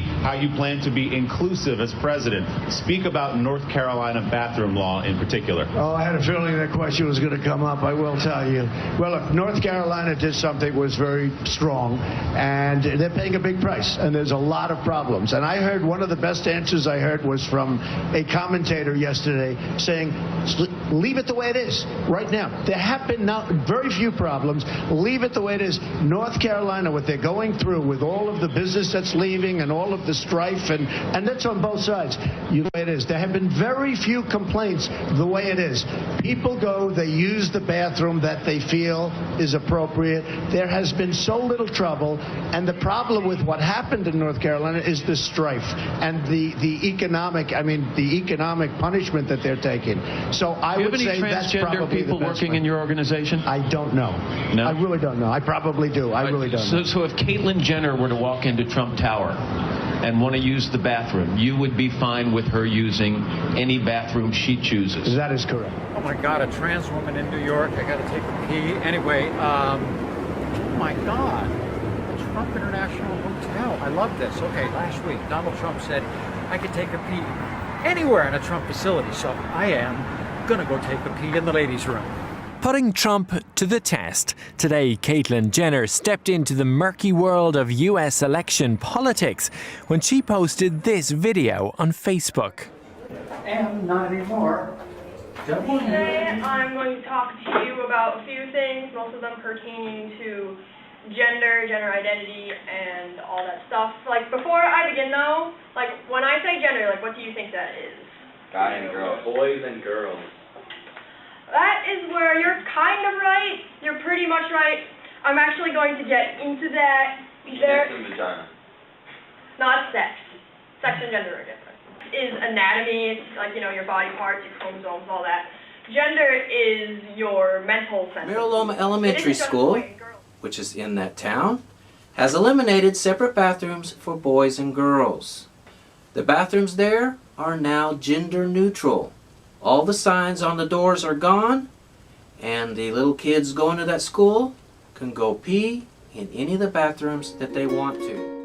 How you plan to be inclusive as president. Speak about North Carolina bathroom law in particular. Oh, I had a feeling that question was going to come up, I will tell you. Well, look, North Carolina did something that was very strong, and they're paying a big price, and there's a lot of problems. And I heard one of the best answers I heard was from a commentator yesterday saying, leave it the way it is right now. There have been very few problems. Leave it the way it is. North Carolina, what they're going through with all of the business that's leaving and all of the strife, and that's on both sides. You know it is. There have been very few complaints the way it is. People go, they use the bathroom that they feel is appropriate. There has been so little trouble, and the problem with what happened in North Carolina is the strife and the economic punishment that they're taking. So I would say that's probably people the best working way. in your organization? I don't know. No? I really don't know. I probably do. I really don't know. So if Caitlyn Jenner were to walk into Trump Tower and want to use the bathroom, you would be fine with her using any bathroom she chooses? That is correct. Oh my God, a trans woman in New York. I got to take a pee. Anyway, oh my God, the Trump International Hotel. I love this. Okay, last week, Donald Trump said I could take a pee anywhere in a Trump facility. So I am going to go take a pee in the ladies' room. Putting Trump to the test. Today, Caitlyn Jenner stepped into the murky world of US election politics when she posted this video on Facebook. And not anymore. Today, I'm going to talk to you about a few things, most of them pertaining to gender identity, and all that stuff. Like, before I begin though, like, when I say gender, like, what do you think that is? Guy and girl, boys and girls. That is where you're kind of right. You're pretty much right. I'm actually going to get into that. Penis and vagina. Not sex. Sex and gender are different. Is anatomy, it's like, you know, your body parts, your chromosomes, all that. Gender is your mental sense. Miraloma Elementary School, which is in that town, has eliminated separate bathrooms for boys and girls. The bathrooms there are now gender neutral. All the signs on the doors are gone, and the little kids going to that school can go pee in any of the bathrooms that they want to.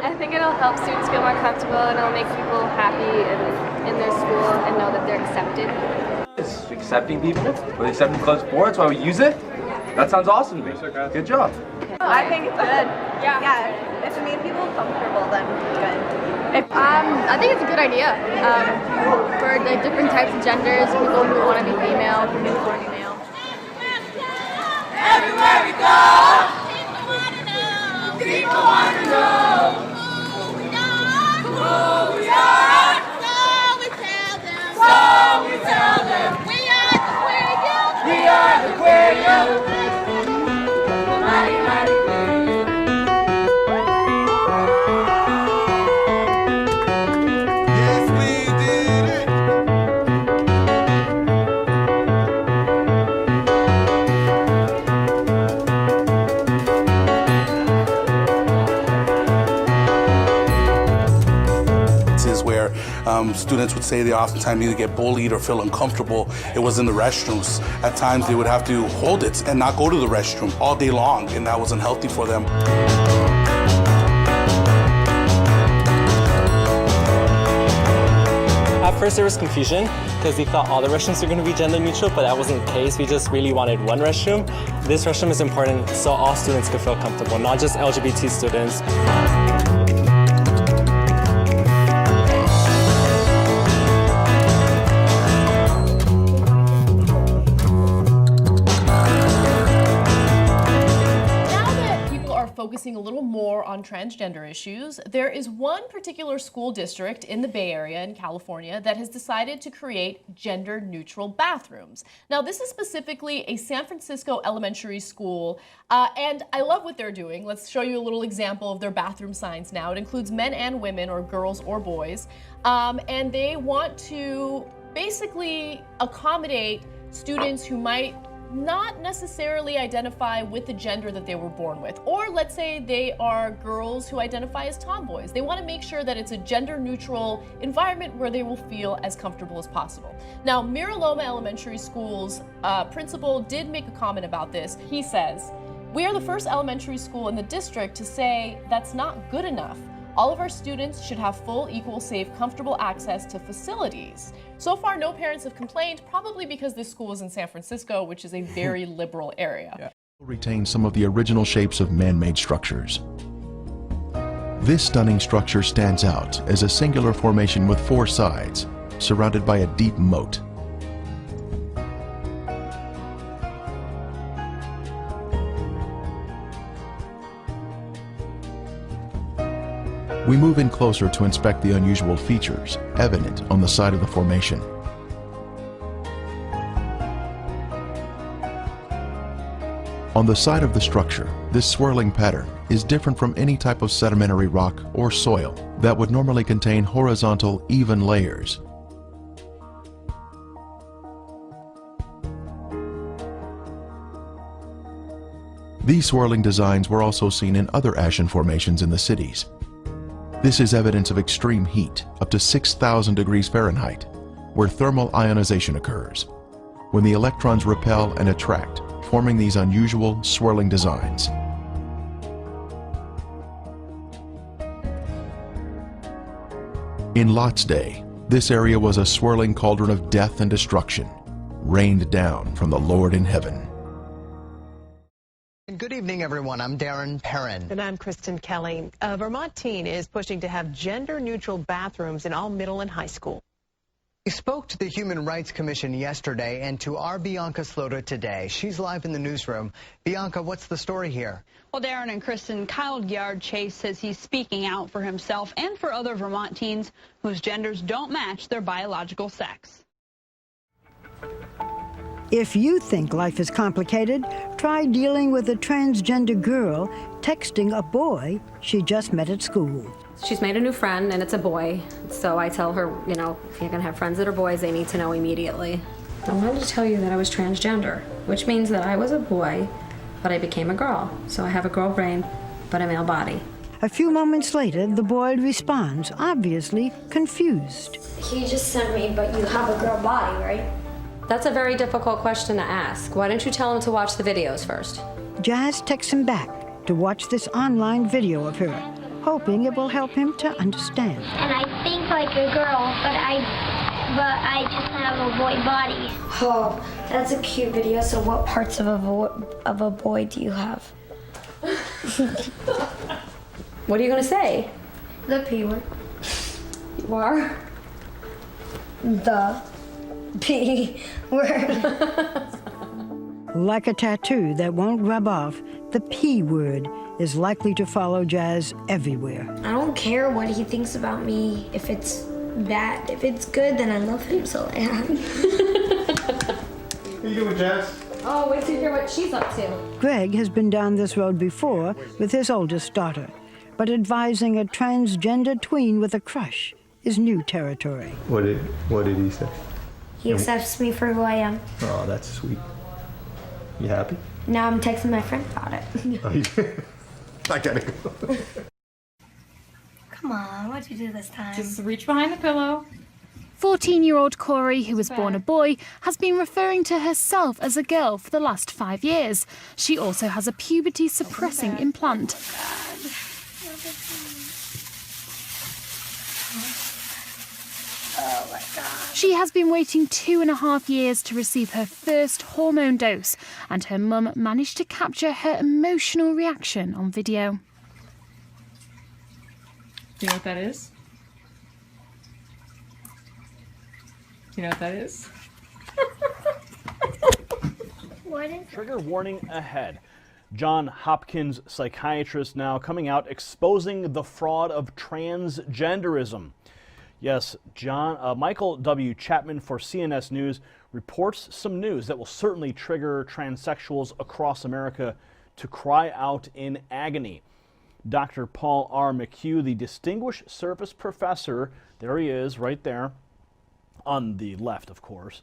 I think it'll help students feel more comfortable, and it'll make people happy in their school and know that they're accepted. Accepting people, we're accepting club sports while we use it. That sounds awesome to me. Good job. I think it's good. Yeah. If it makes people comfortable, then good. I think it's a good idea for like different types of genders, people who want to be female, people who want to be male. Everywhere we go, people want to know. People want to know who we are. Who we are. So we tell them. So we tell them. We are the queer youth. Mighty, mighty queer youth. Yes, we did it. This is where students would say they oftentimes either get bullied or feel uncomfortable. It was in the restrooms. At times they would have to hold it and not go to the restroom all day long, and that was unhealthy for them. At first there was confusion because we thought all the restrooms were going to be gender neutral, but that wasn't the case. We just really wanted one restroom. This restroom is important so all students could feel comfortable, not just LGBT students. Focusing a little more on transgender issues, there is one particular school district in the Bay Area in California that has decided to create gender-neutral bathrooms. Now, this is specifically a San Francisco elementary school, and I love what they're doing. Let's show you a little example of their bathroom signs now. It includes men and women, or girls or boys, and they want to basically accommodate students who might not necessarily identify with the gender that they were born with. Or let's say they are girls who identify as tomboys. They want to make sure that it's a gender-neutral environment where they will feel as comfortable as possible. Now, Mira Loma Elementary School's principal did make a comment about this. He says, "We are the first elementary school in the district to say that's not good enough. All of our students should have full, equal, safe, comfortable access to facilities." So far, no parents have complained, probably because this school is in San Francisco, which is a very liberal area. Retain some of the original shapes of man-made structures. This stunning structure stands out as a singular formation with 4 sides, surrounded by a deep moat. We move in closer to inspect the unusual features evident on the side of the formation. On the side of the structure, this swirling pattern is different from any type of sedimentary rock or soil that would normally contain horizontal, even layers. These swirling designs were also seen in other ashen formations in the cities. This is evidence of extreme heat, up to 6,000 degrees Fahrenheit, where thermal ionization occurs, when the electrons repel and attract, forming these unusual swirling designs. In Lot's day, this area was a swirling cauldron of death and destruction, rained down from the Lord in heaven. Good evening, everyone. I'm Darren Perrin. And I'm Kristen Kelly. A Vermont teen is pushing to have gender-neutral bathrooms in all middle and high school. We spoke to the Human Rights Commission yesterday and to our Bianca Slota today. She's live in the newsroom. Bianca, what's the story here? Well, Darren and Kristen, Kyle Yard Chase says he's speaking out for himself and for other Vermont teens whose genders don't match their biological sex. If you think life is complicated, try dealing with a transgender girl texting a boy she just met at school. She's made a new friend, and it's a boy. So I tell her, you know, if you're gonna have friends that are boys, they need to know immediately. I wanted to tell you that I was transgender, which means that I was a boy, but I became a girl. So I have a girl brain, but a male body. A few moments later, the boy responds, obviously confused. He just sent me, but you have a girl body, right? That's a very difficult question to ask. Why don't you tell him to watch the videos first? Jazz texts him back to watch this online video of her, hoping it will help him to understand. And I think like a girl, but I just have a boy body. Oh, that's a cute video. So what parts of a boy do you have? What are you gonna say? The P word. You are? The P word. Like a tattoo that won't rub off, the P word is likely to follow Jazz everywhere. I don't care what he thinks about me. If it's bad, if it's good, then I love him, so I am. What are you doing, Jazz? Oh, wait to hear what she's up to. Greg has been down this road before with his oldest daughter, but advising a transgender tween with a crush is new territory. What did he say? He accepts me for who I am. Oh, that's sweet. You happy? Now I'm texting my friend about it. I gotta go. Come on, what'd you do this time? Just reach behind the pillow. 14-year-old Corey, who was born a boy, has been referring to herself as a girl for the last 5 years. She also has a puberty-suppressing implant. Oh my God. She has been waiting 2.5 years to receive her first hormone dose, and her mum managed to capture her emotional reaction on video. Do you know what that is? Do you know what that is? What is Trigger warning ahead. John Hopkins psychiatrist now coming out exposing the fraud of transgenderism. Yes, Michael W. Chapman for CNS News reports some news that will certainly trigger transsexuals across America to cry out in agony. Dr. Paul R. McHugh, the Distinguished Service Professor, there he is right there, on the left, of course,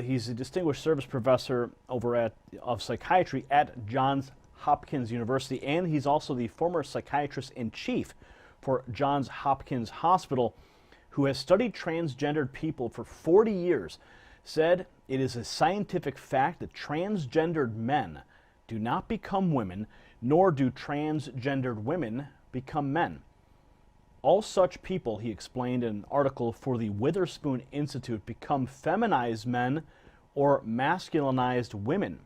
He's a distinguished service professor of psychiatry at Johns Hopkins University, and he's also the former psychiatrist-in-chief for Johns Hopkins Hospital, who has studied transgendered people for 40 years, said it is a scientific fact that transgendered men do not become women, nor do transgendered women become men. All such people, he explained in an article for the Witherspoon Institute, become feminized men or masculinized women,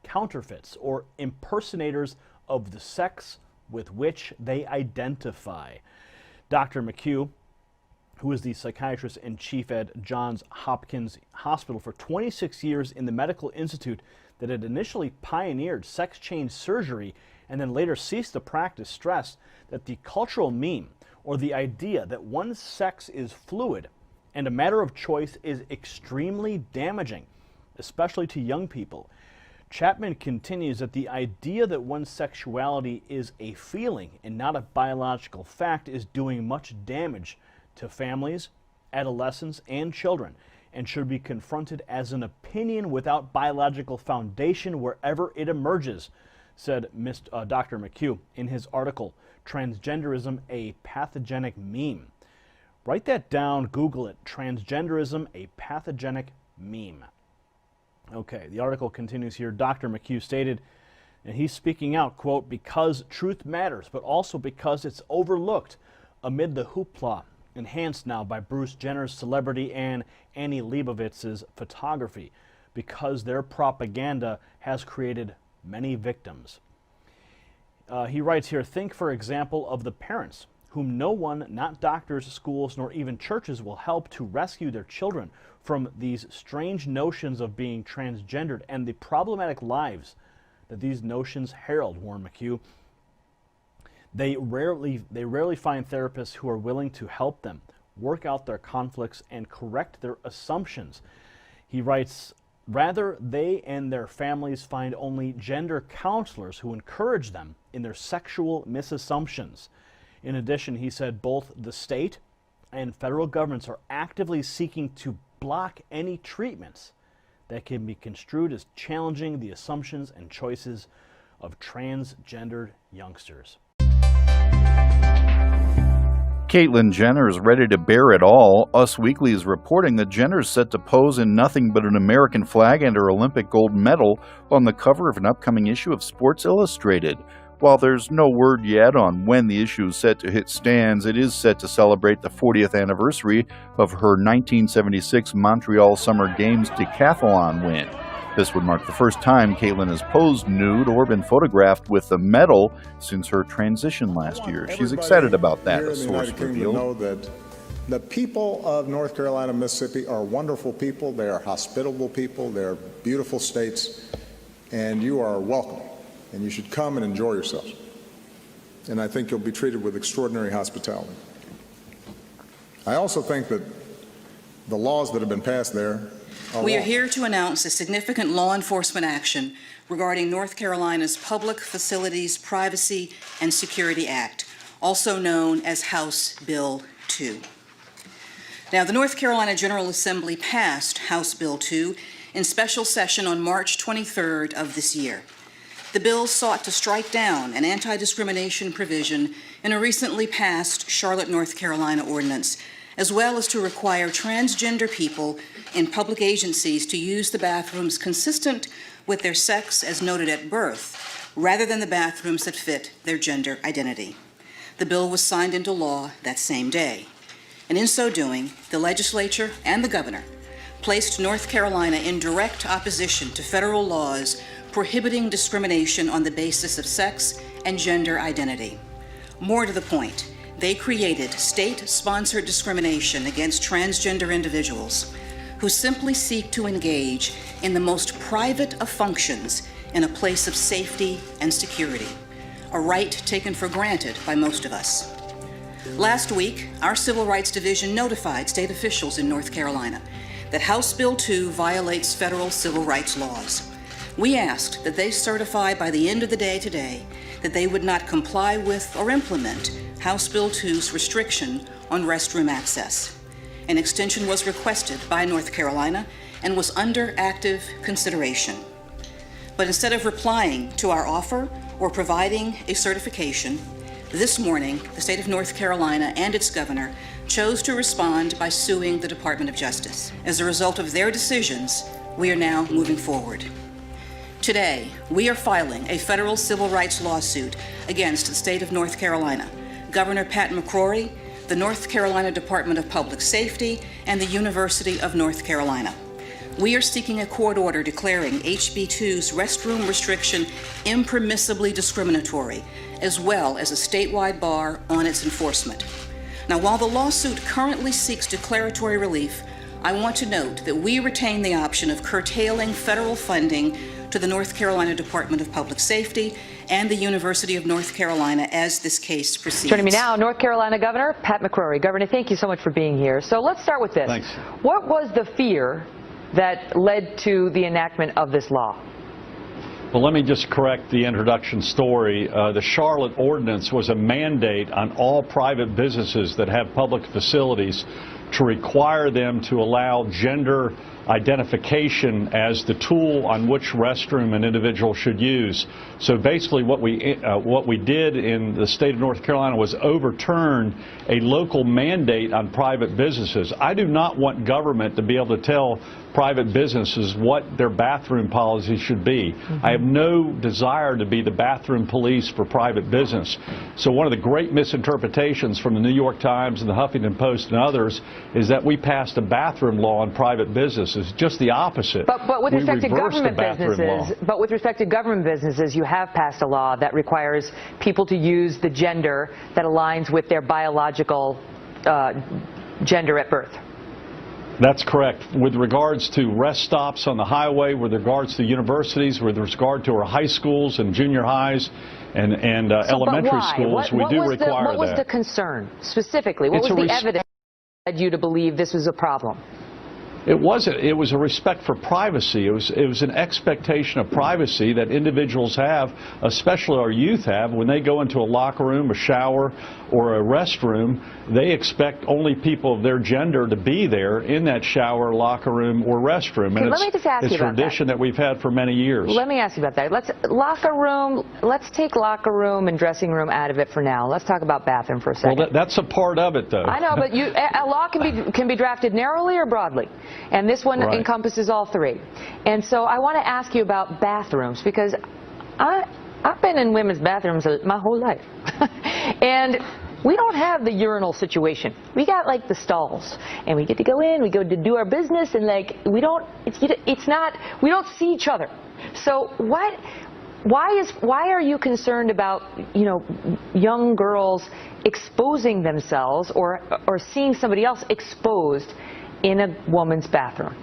counterfeits or impersonators of the sex with which they identify. Dr. McHugh, who is the psychiatrist-in-chief at Johns Hopkins Hospital for 26 years in the medical institute that had initially pioneered sex change surgery and then later ceased the practice, stressed that the cultural meme, or the idea that one's sex is fluid and a matter of choice, is extremely damaging, especially to young people. Chapman continues that the idea that one's sexuality is a feeling and not a biological fact is doing much damage to families, adolescents, and children, and should be confronted as an opinion without biological foundation wherever it emerges, said Dr. McHugh in his article, Transgenderism, a Pathogenic Meme. Write that down, Google it, Transgenderism, a Pathogenic Meme. Okay, the article continues here. Dr. McHugh stated, and he's speaking out, quote, because truth matters, but also because it's overlooked amid the hoopla enhanced now by Bruce Jenner's celebrity and Annie Leibovitz's photography, because their propaganda has created many victims. He writes here, think, for example, of the parents whom no one, not doctors, schools, nor even churches, will help to rescue their children from these strange notions of being transgendered and the problematic lives that these notions herald, warned McHugh. They rarely find therapists who are willing to help them work out their conflicts and correct their assumptions. He writes, rather, they and their families find only gender counselors who encourage them in their sexual misassumptions. In addition, he said both the state and federal governments are actively seeking to block any treatments that can be construed as challenging the assumptions and choices of transgendered youngsters. Caitlyn Jenner is ready to bear it all. Us Weekly is reporting that Jenner is set to pose in nothing but an American flag and her Olympic gold medal on the cover of an upcoming issue of Sports Illustrated. While there's no word yet on when the issue is set to hit stands, it is set to celebrate the 40th anniversary of her 1976 Montreal Summer Games decathlon win. This would mark the first time Caitlyn has posed nude or been photographed with the medal since her transition last year. She's excited about that, a source revealed. Know that the people of North Carolina, Mississippi are wonderful people. They are hospitable people. They're beautiful states, and you are welcome. And you should come and enjoy yourselves. And I think you'll be treated with extraordinary hospitality. I also think that the laws that have been passed there are We are here to announce a significant law enforcement action regarding North Carolina's Public Facilities Privacy and Security Act, also known as House Bill 2. Now, the North Carolina General Assembly passed House Bill 2 in special session on March 23rd of this year. The bill sought to strike down an anti-discrimination provision in a recently passed Charlotte, North Carolina ordinance, as well as to require transgender people in public agencies to use the bathrooms consistent with their sex as noted at birth, rather than the bathrooms that fit their gender identity. The bill was signed into law that same day. And in so doing, the legislature and the governor placed North Carolina in direct opposition to federal laws prohibiting discrimination on the basis of sex and gender identity. More to the point, they created state-sponsored discrimination against transgender individuals who simply seek to engage in the most private of functions in a place of safety and security, a right taken for granted by most of us. Last week, our Civil Rights Division notified state officials in North Carolina that House Bill 2 violates federal civil rights laws. We asked that they certify by the end of the day today that they would not comply with or implement House Bill 2's restriction on restroom access. An extension was requested by North Carolina and was under active consideration. But instead of replying to our offer or providing a certification, this morning, the state of North Carolina and its governor chose to respond by suing the Department of Justice. As a result of their decisions, we are now moving forward. Today, we are filing a federal civil rights lawsuit against the state of North Carolina, Governor Pat McCrory, the North Carolina Department of Public Safety, and the University of North Carolina. We are seeking a court order declaring HB 2's restroom restriction impermissibly discriminatory, as well as a statewide bar on its enforcement. Now, while the lawsuit currently seeks declaratory relief, I want to note that we retain the option of curtailing federal funding to the North Carolina Department of Public Safety and the University of North Carolina as this case proceeds. Joining me now, North Carolina Governor Pat McCrory. Governor, thank you so much for being here. So let's start with this. Thanks. What was the fear that led to the enactment of this law? Well, let me just correct the introduction story. The Charlotte Ordinance was a mandate on all private businesses that have public facilities to require them to allow gender identification as the tool on which restroom an individual should use. So basically what we did in the state of North Carolina was overturn a local mandate on private businesses. I do not want government to be able to tell private businesses what their bathroom policy should be. I have no desire to be the bathroom police for private business. So one of the great misinterpretations from the New York Times and the Huffington Post and others is that we passed a bathroom law on private businesses. Just the opposite. But with respect to government businesses, you have passed a law that requires people to use the gender that aligns with their biological gender at birth. That's correct. With regards to rest stops on the highway, with regards to universities, with regard to our high schools and junior highs and elementary schools, we do require that. What was the concern specifically? What was the evidence that led you to believe this was a problem? It wasn't. It was a respect for privacy. It was an expectation of privacy that individuals have, especially our youth have, when they go into a locker room, a shower, or a restroom. They expect only people of their gender to be there in that shower, locker room, or restroom. And it's a tradition that we've had for many years. Let me ask you about that. Let's take locker room and dressing room out of it for now. Let's talk about bathroom for a second. Well, that's a part of it, though. I know, but a law can be drafted narrowly or broadly. And this one encompasses all three. And so I want to ask you about bathrooms, because I've been in women's bathrooms my whole life. And we don't have the urinal situation. We got like the stalls, and we get to go in, we go to do our business, and like we don't see each other. So why are you concerned about, young girls exposing themselves or seeing somebody else exposed in a woman's bathroom?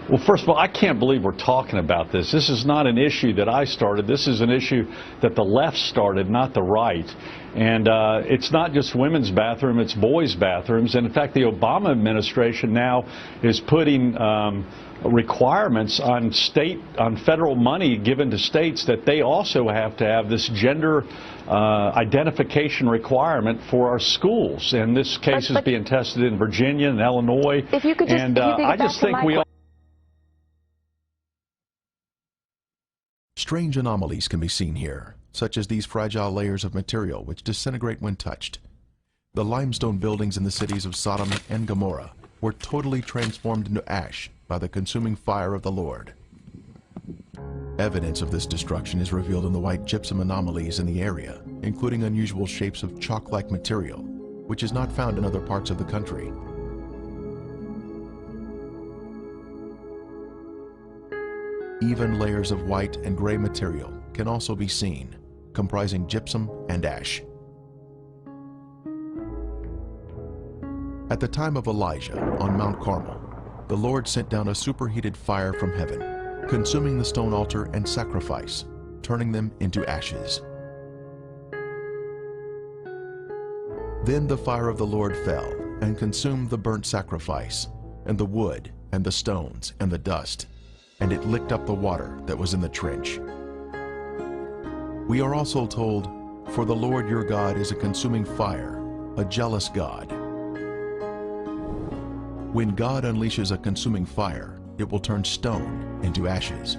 Well, first of all, I can't believe we're talking about this. This is not an issue that I started. This is an issue that the left started, not the right. And it's not just women's bathroom, it's boys' bathrooms. And in fact, the Obama administration now is putting requirements on federal money given to states that they also have to have this gender identification requirement for our schools. And this case is being tested in Virginia and Illinois. If you could just, I just think we all. Strange anomalies can be seen here, such as these fragile layers of material which disintegrate when touched. The limestone buildings in the cities of Sodom and Gomorrah were totally transformed into ash by the consuming fire of the Lord. Evidence of this destruction is revealed in the white gypsum anomalies in the area, including unusual shapes of chalk-like material, which is not found in other parts of the country. Even layers of white and gray material can also be seen, comprising gypsum and ash. At the time of Elijah on Mount Carmel, the Lord sent down a superheated fire from heaven, consuming the stone altar and sacrifice, turning them into ashes. Then the fire of the Lord fell and consumed the burnt sacrifice, and the wood, and the stones, and the dust, and it licked up the water that was in the trench. We are also told, "For the Lord your God is a consuming fire, a jealous God." When God unleashes a consuming fire, it will turn stone into ashes.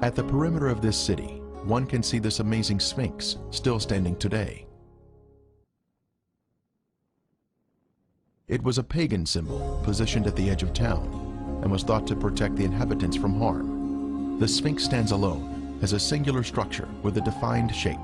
At the perimeter of this city, one can see this amazing Sphinx still standing today. It was a pagan symbol positioned at the edge of town and was thought to protect the inhabitants from harm. The Sphinx stands alone as a singular structure with a defined shape.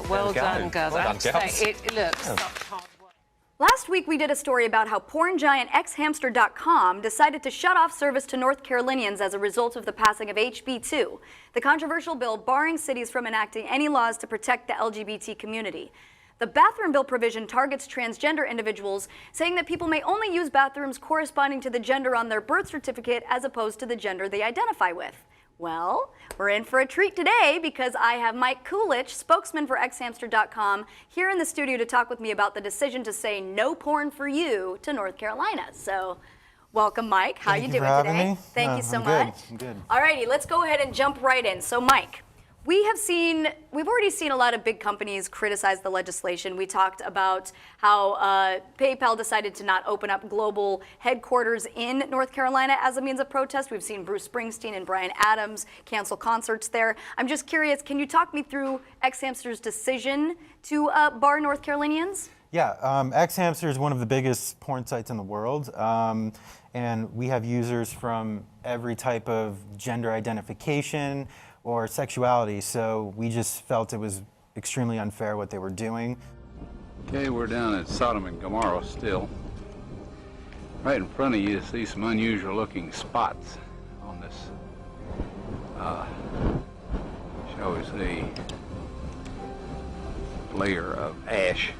Well done, girls. I have to say, it looks such hard work. Last week, we did a story about how porn giant xhamster.com decided to shut off service to North Carolinians as a result of the passing of HB 2, the controversial bill barring cities from enacting any laws to protect the LGBT community. The bathroom bill provision targets transgender individuals, saying that people may only use bathrooms corresponding to the gender on their birth certificate as opposed to the gender they identify with. Well, we're in for a treat today because I have Mike Coolidge, spokesman for xhamster.com, here in the studio to talk with me about the decision to say no porn for you to North Carolina. So, welcome, Mike. How are you doing today? Thank you so much. I'm good. All righty, let's go ahead and jump right in. So, Mike, we've already seen a lot of big companies criticize the legislation. We talked about how PayPal decided to not open up global headquarters in North Carolina as a means of protest. We've seen Bruce Springsteen and Bryan Adams cancel concerts there. I'm just curious, can you talk me through xHamster's decision to bar North Carolinians? Yeah, xHamster is one of the biggest porn sites in the world, and we have users from every type of gender identification or sexuality, so we just felt it was extremely unfair what they were doing. Okay, we're down at Sodom and Gomorrah still. Right in front of you see some unusual looking spots on this, shall we say, layer of ash.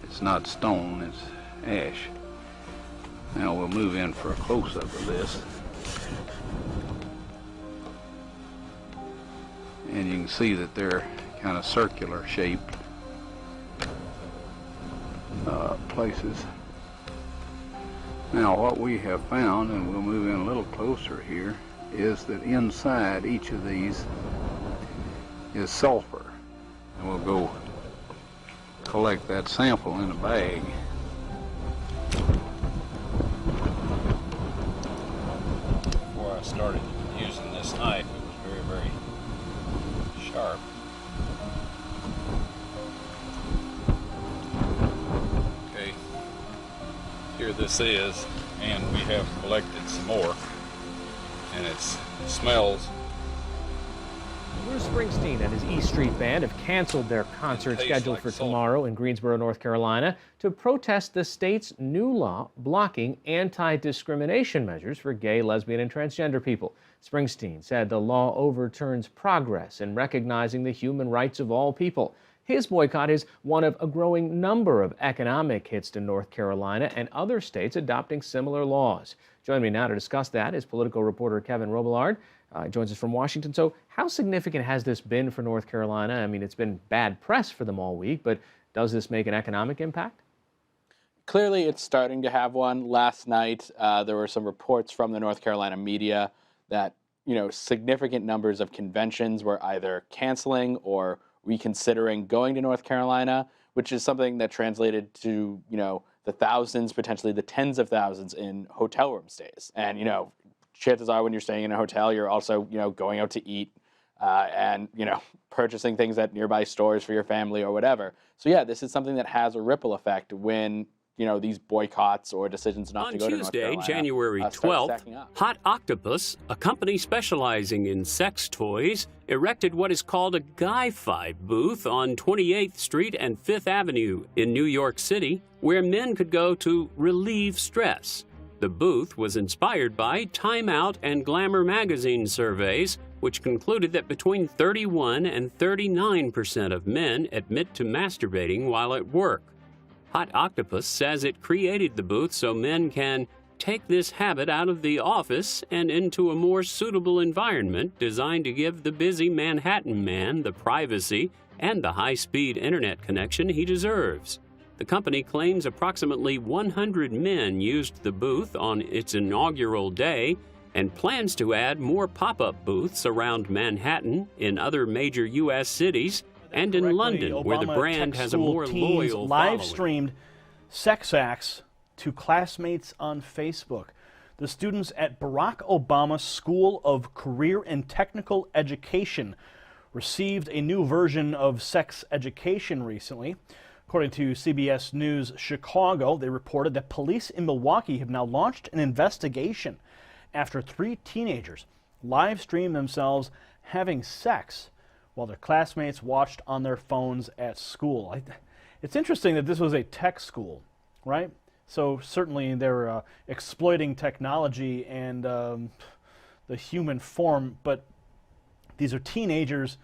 It's not stone, it's ash. Now we'll move in for a close-up of this. And you can see that they're kind of circular shaped places. Now what we have found, and we'll move in a little closer here, is that inside each of these is sulfur. And we'll go collect that sample in a bag. Before I started using this knife, it was very, very sharp. Okay, here this is, and we have collected some more, and it smells. Bruce Springsteen and his E Street Band have canceled their concert scheduled for tomorrow in Greensboro, North Carolina, to protest the state's new law blocking anti-discrimination measures for gay, lesbian, and transgender people. Springsteen said the law overturns progress in recognizing the human rights of all people. His boycott is one of a growing number of economic hits to North Carolina and other states adopting similar laws. Joining me now to discuss that is political reporter Kevin Robillard. Joins us from Washington. So how significant has this been for North Carolina? I mean, it's been bad press for them all week, but does this make an economic impact? Clearly, it's starting to have one. Last night, there were some reports from the North Carolina media that, significant numbers of conventions were either canceling or reconsidering going to North Carolina, which is something that translated to, the thousands, potentially the tens of thousands in hotel room stays. And, chances are when you're staying in a hotel, you're also, going out to eat and, purchasing things at nearby stores for your family or whatever. So, yeah, this is something that has a ripple effect when, these boycotts or decisions not to go to North Carolina. On Tuesday, January 12th, Hot Octopus, a company specializing in sex toys, erected what is called a Guy Five booth on 28th Street and 5th Avenue in New York City, where men could go to relieve stress. The booth was inspired by Time Out and Glamour magazine surveys which concluded that between 31 and 39% of men admit to masturbating while at work. Hot Octopus says it created the booth so men can take this habit out of the office and into a more suitable environment designed to give the busy Manhattan man the privacy and the high-speed internet connection he deserves. The company claims approximately 100 men used the booth on its inaugural day and plans to add more pop-up booths around Manhattan, in other major U.S. cities, and in London, where the brand has a more loyal live following. streamed sex acts to classmates on Facebook. The students at Barack Obama's School of Career and Technical Education received a new version of sex education recently. According to CBS News Chicago, they reported that police in Milwaukee have now launched an investigation after 3 teenagers live streamed themselves having sex while their classmates watched on their phones at school. It's interesting that this was a tech school, right? So certainly they're exploiting technology and the human form, but these are teenagers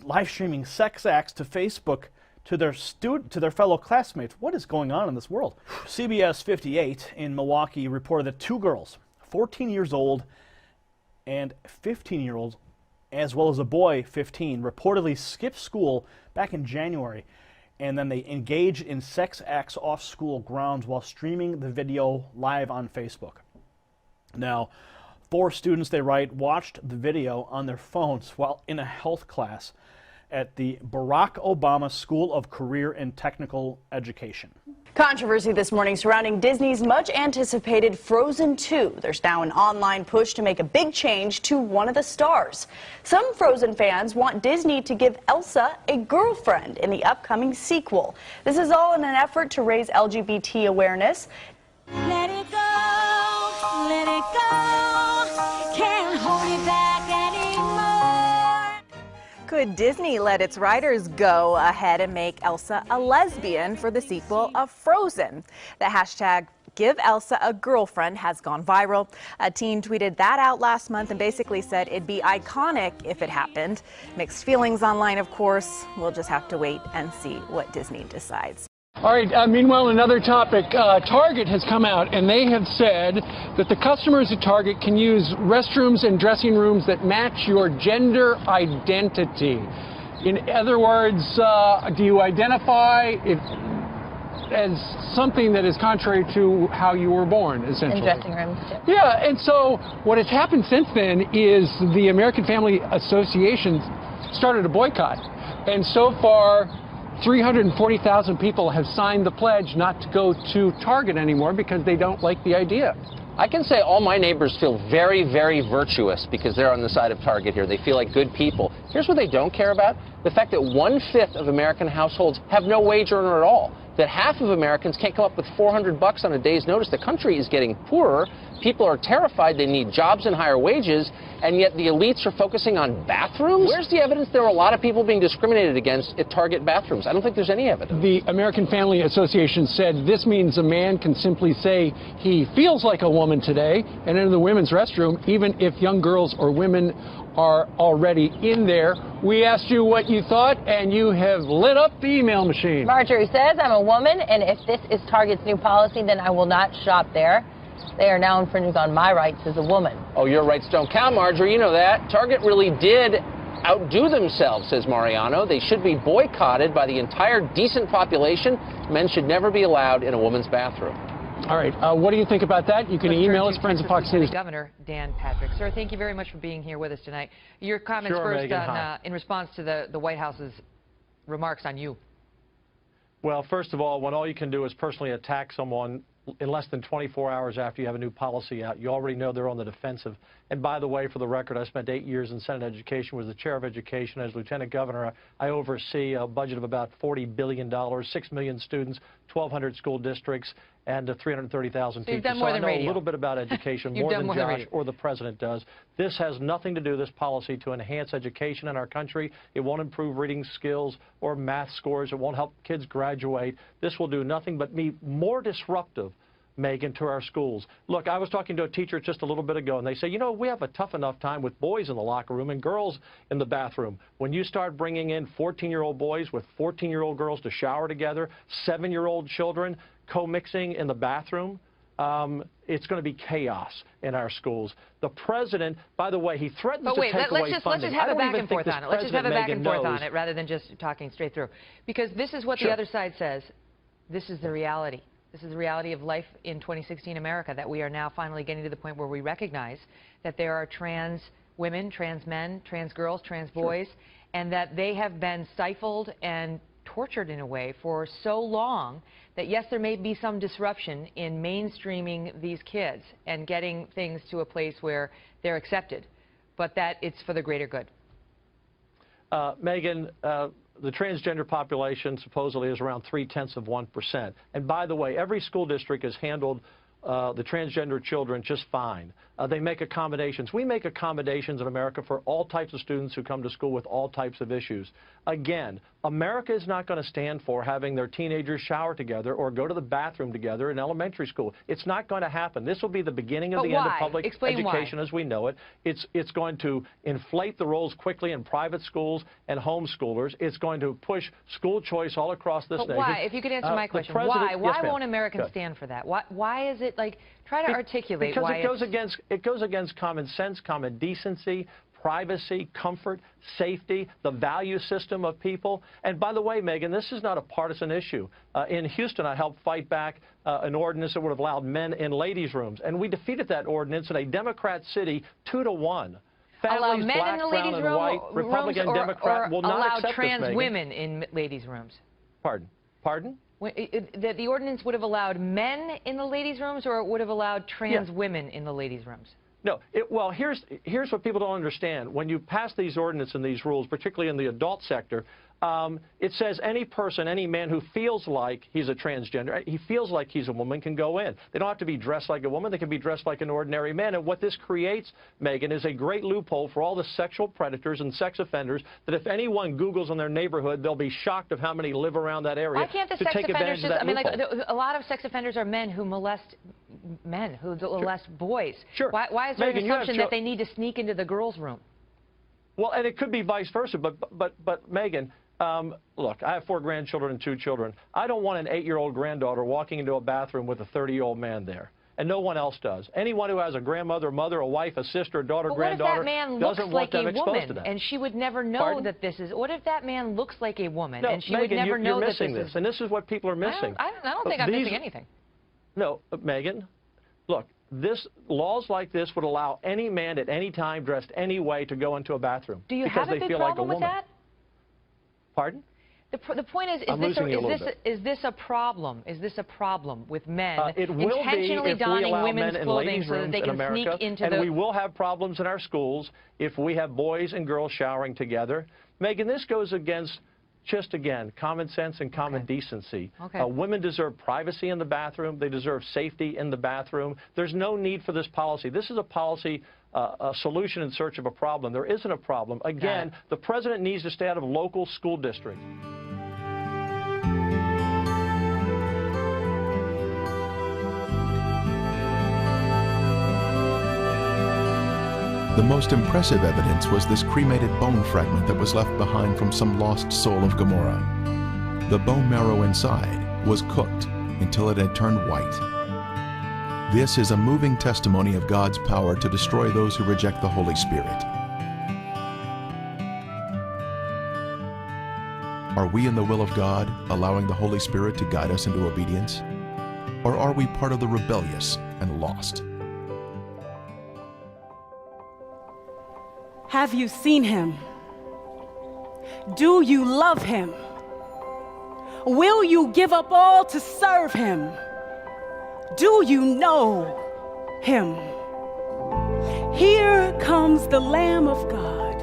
live streaming sex acts to Facebook to their fellow classmates. What is going on in this world? CBS 58 in Milwaukee reported that 2 girls, 14 years old and 15-year-olds, as well as a boy, 15, reportedly skipped school back in January, and then they engaged in sex acts off school grounds while streaming the video live on Facebook. Now, 4 students, they write, watched the video on their phones while in a health class at the Barack Obama School of Career and Technical Education. Controversy this morning surrounding Disney's much-anticipated Frozen 2. There's now an online push to make a big change to one of the stars. Some Frozen fans want Disney to give Elsa a girlfriend in the upcoming sequel. This is all in an effort to raise LGBT awareness. Let it go, let it go, can't hold it back anymore. Could Disney let its writers go ahead and make Elsa a lesbian for the sequel of Frozen? The hashtag Give Elsa a Girlfriend has gone viral. A teen tweeted that out last month and basically said it'd be iconic if it happened. Mixed feelings online, of course. We'll just have to wait and see what Disney decides. All right, meanwhile, another topic. Target has come out and they have said that the customers at Target can use restrooms and dressing rooms that match your gender identity. In other words, do you identify as something that is contrary to how you were born, essentially? In dressing rooms, too. Yeah, and so what has happened since then is the American Family Association started a boycott. And so far, 340,000 people have signed the pledge not to go to Target anymore because they don't like the idea. I can say all my neighbors feel very, very virtuous because they're on the side of Target here. They feel like good people. Here's what they don't care about: the fact that 1/5 of American households have no wage earner at all. That half of Americans can't come up with $400 on a day's notice. The country is getting poorer. People are terrified. They need jobs and higher wages, and yet the elites are focusing on bathrooms? Where's the evidence there are a lot of people being discriminated against at Target bathrooms? I don't think there's any evidence. The American Family Association said this means a man can simply say he feels like a woman today and enter the women's restroom, even if young girls or women are already in there. We asked you what you thought, and you have lit up the email machine. Marjorie says, I'm a woman, and if this is Target's new policy, then I will not shop there. They are now infringing on my rights as a woman. Oh, your rights don't count, Marjorie. You know that. Target really did outdo themselves, says Mariano. They should be boycotted by the entire decent population. Men should never be allowed in a woman's bathroom. All right. What do you think about that? You can email us, friends of Fox News. Governor Dan Patrick. Sir, thank you very much for being here with us tonight. Your comments Sure, first Megan, on, in response to the White House's remarks on you. Well, first of all, when all you can do is personally attack someone in less than 24 hours after you have a new policy out, you already know they're on the defensive. And by the way, for the record, I spent 8 years in Senate Education, was the chair of education. As lieutenant governor, I oversee a budget of about $40 billion, 6 million students, 1,200 school districts, and 330,000 teachers. Done more so than I know radio. a little bit about education, more than Josh or the president does. This has nothing to do, this policy, to enhance education in our country. It won't improve reading skills or math scores. It won't help kids graduate. This will do nothing but be more disruptive Megan, to our schools. Look, I was talking to a teacher just a little bit ago, and they say, you know, we have a tough enough time with boys in the locker room and girls in the bathroom. When you start bringing in 14-year-old boys with 14-year-old girls to shower together, 7-year-old children co-mixing in the bathroom, it's going to be chaos in our schools. The president, by the way, he threatens to take away funding. Let's just have a back and forth on it. Let's just have a back and forth on it rather than just talking straight through. Because this is what the other side says. This is the reality. This is the reality of life in 2016 America, that we are now finally getting to the point where we recognize that there are trans women, trans men, trans girls, trans boys, and that they have been stifled and tortured in a way for so long that, yes, there may be some disruption in mainstreaming these kids and getting things to a place where they're accepted, but that it's for the greater good. Megan, the transgender population supposedly is around 0.3%. And by the way, every school district has handled the transgender children just fine. They make accommodations. We make accommodations in America for all types of students who come to school with all types of issues. Again, America is not going to stand for having their teenagers shower together or go to the bathroom together in elementary school. It's not going to happen. This will be the beginning of the end of public education as we know it. It's going to inflate the roles quickly in private schools and homeschoolers. It's going to push school choice all across this nation. Why? If you could answer my question, why? Why won't Americans stand for that? Why is it like, try to articulate why it goes against common sense, common decency, privacy, comfort, safety, the value system of people. And by the way, Megan, this is not a partisan issue. In Houston, I helped fight back an ordinance that would have allowed men in ladies' rooms. And we defeated that ordinance in a Democrat city 2-1. Families, men black, in the brown, ladies' and room white, Republican, Democrat, will not accept this, trans Megan. women in ladies' rooms? Pardon? Pardon? The ordinance would have allowed men in the ladies' rooms, or it would have allowed trans women in the ladies' rooms? No. Well, here's what people don't understand. When you pass these ordinances and these rules, particularly in the adult sector, it says any person, any man who feels like he's a transgender, he feels like he's a woman, can go in. They don't have to be dressed like a woman. They can be dressed like an ordinary man. And what this creates, Megan, is a great loophole for all the sexual predators and sex offenders that if anyone Googles in their neighborhood, they'll be shocked of how many live around that area. Why can't the sex offenders just, I mean, like, a lot of sex offenders are men who molest men, who molest boys. Sure. Why is there an assumption that they need to sneak into the girls' room? Well, and it could be vice versa, but Megan, look, I have 4 grandchildren and 2 children. I don't want an 8-year-old granddaughter walking into a bathroom with a 30-year-old man there, and no one else does. Anyone who has a grandmother, mother, a wife, a sister, a daughter, granddaughter doesn't want them exposed to that. And she would never know that this is. What if that man looks like a woman, no, and she Megan, would never know you're that missing this, and this is what people are missing. I don't think I'm missing anything. No, Megan, look. Laws like this would allow any man at any time dressed any way to go into a bathroom. Do you have a big problem with that? Pardon? The point is this a problem? Is this a problem with men intentionally donning women's clothing so that they can sneak into the... And we will have problems in our schools if we have boys and girls showering together. Megan, this goes against, just again, common sense and common decency. Women deserve privacy in the bathroom. They deserve safety in the bathroom. There's no need for this policy. This is a policy, a solution in search of a problem. There isn't a problem. Again, the president needs to stay out of local school districts. The most impressive evidence was this cremated bone fragment that was left behind from some lost soul of Gomorrah. The bone marrow inside was cooked until it had turned white. This is a moving testimony of God's power to destroy those who reject the Holy Spirit. Are we in the will of God, allowing the Holy Spirit to guide us into obedience? Or are we part of the rebellious and lost? Have you seen him? Do you love him? Will you give up all to serve him? Do you know him? Here comes the Lamb of God,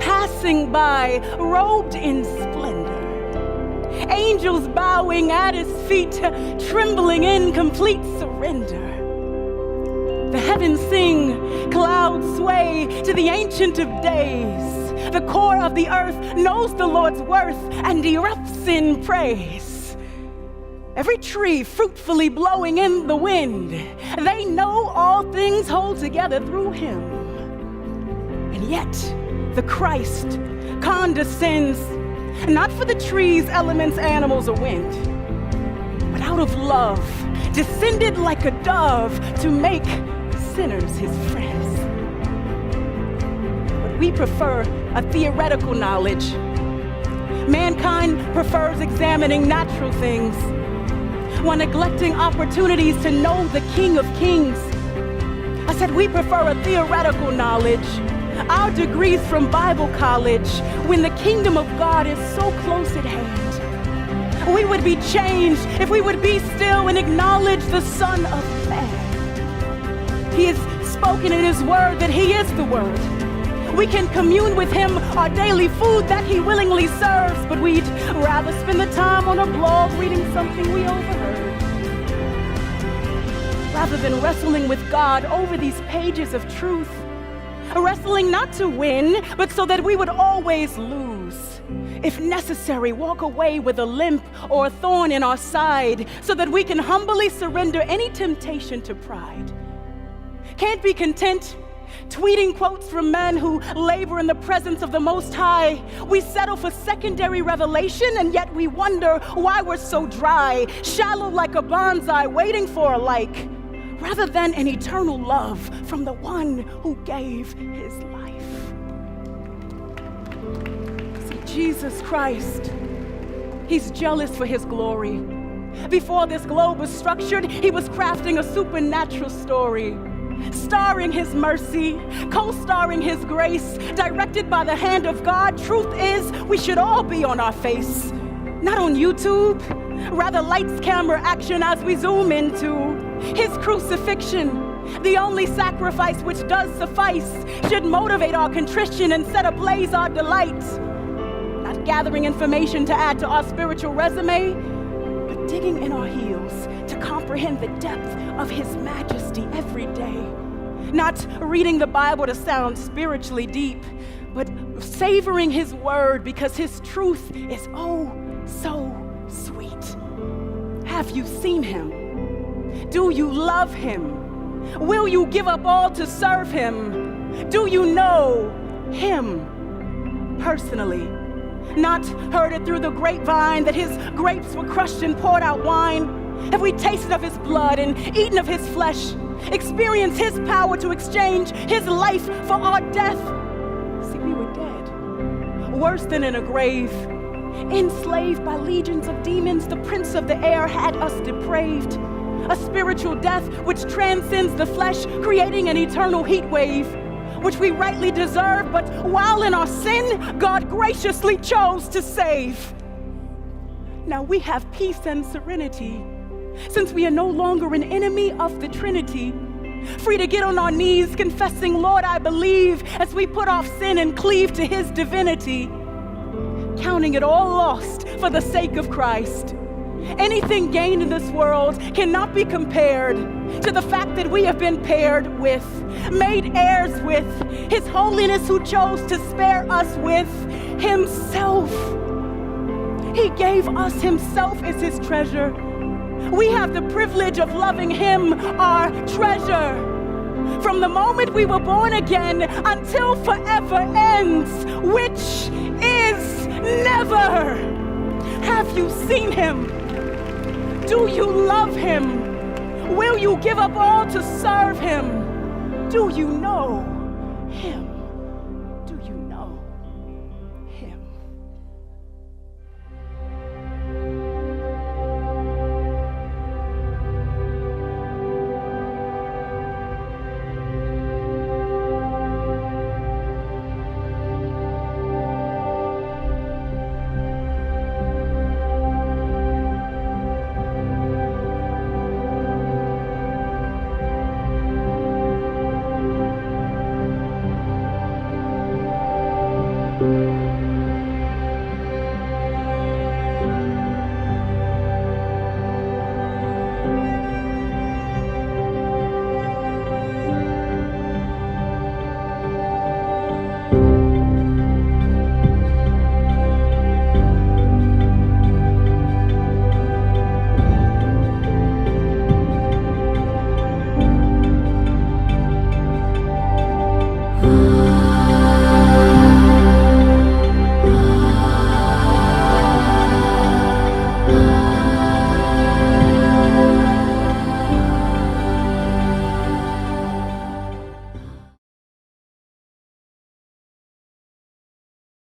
passing by, robed in splendor. Angels bowing at his feet, trembling in complete surrender. The heavens sing, clouds sway to the Ancient of Days. The core of the earth knows the Lord's worth and erupts in praise. every tree fruitfully blowing in the wind. They know all things hold together through him. And yet, the Christ condescends, not for the trees, elements, animals, or wind, but out of love, descended like a dove to make sinners his friends. But we prefer a theoretical knowledge. Mankind prefers examining natural things while neglecting opportunities to know the King of Kings. I said we prefer a theoretical knowledge, our degrees from Bible college, when the kingdom of God is so close at hand. We would be changed if we would be still and acknowledge the Son of Man. He has spoken in his word that he is the word. We can commune with him, our daily food that he willingly serves, but we'd rather spend the time on a blog reading something we overheard, rather than wrestling with God over these pages of truth. Wrestling not to win, but so that we would always lose. If necessary, walk away with a limp or a thorn in our side, so that we can humbly surrender any temptation to pride. Can't be content tweeting quotes from men who labor in the presence of the Most High. We settle for secondary revelation, and yet we wonder why we're so dry, shallow like a bonsai, waiting for a like, rather than an eternal love from the one who gave his life. See, Jesus Christ, he's jealous for his glory. Before this globe was structured, he was crafting a supernatural story, starring his mercy, co-starring his grace, directed by the hand of God. Truth is, we should all be on our face, not on YouTube, rather lights, camera, action as we zoom into his crucifixion. The only sacrifice which does suffice should motivate our contrition and set ablaze our delight. Not gathering information to add to our spiritual resume, but digging in our heels to comprehend the depth of his majesty every day. Not reading the Bible to sound spiritually deep, but savoring his word because his truth is oh so sweet. Have you seen him? Do you love him? Will you give up all to serve him? Do you know him personally? Not heard it through the grapevine that his grapes were crushed and poured out wine? Have we tasted of his blood and eaten of his flesh? Experienced his power to exchange his life for our death? See, we were dead, worse than in a grave, enslaved by legions of demons. The prince of the air had us depraved. A spiritual death which transcends the flesh, creating an eternal heat wave, which we rightly deserve, but while in our sin, God graciously chose to save. Now we have peace and serenity, since we are no longer an enemy of the Trinity, free to get on our knees, confessing, Lord, I believe, as we put off sin and cleave to his divinity, counting it all lost for the sake of Christ. Anything gained in this world cannot be compared to the fact that we have been paired with, made heirs with, his holiness who chose to spare us with himself. He gave us himself as his treasure. We have the privilege of loving him, our treasure. From the moment we were born again until forever ends, which is never. Have you seen him? Do you love him? Will you give up all to serve him? Do you know